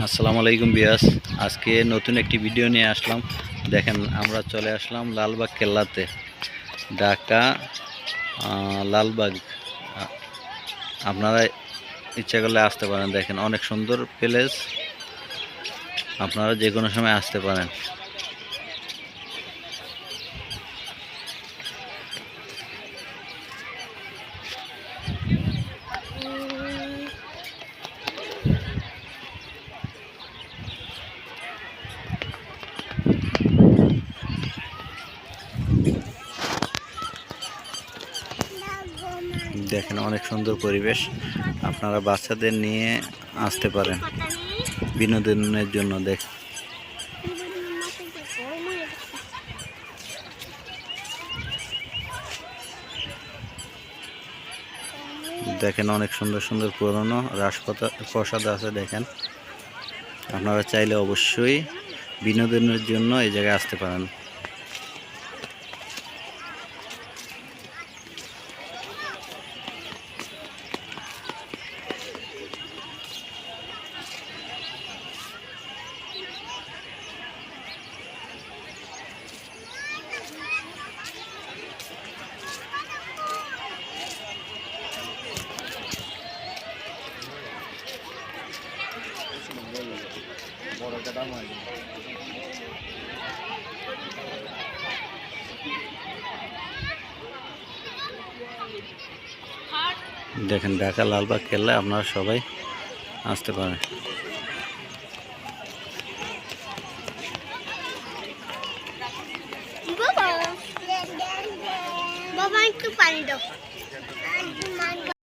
আসসালামু আলাইকুম বিয়াস। আজকে নতুন একটি ভিডিও নিয়ে আসলাম। দেখেন আমরা চলে আসলাম লালবাগ কেল্লাতে, ঢাকা লালবাগ। আপনারা ইচ্ছা করলে আসতে পারেন। দেখেন অনেক সুন্দর প্লেস, আপনারা যে কোনো সময় আসতে পারেন। দেখেন অনেক সুন্দর পরিবেশ, আপনারা বাচ্চাদের নিয়ে আসতে পারেন বিনোদনের জন্য। দেখেন অনেক সুন্দর সুন্দর পুরনো রাজপ্রাসাদ আছে। দেখেন আপনারা চাইলে অবশ্যই বিনোদনের জন্য এই জায়গায় আসতে পারেন। দেখেন ঢাকা লালবাগ কেল্লা, আপনারা সবাই আসতে পারেন। বাবা একটু পানি দাও।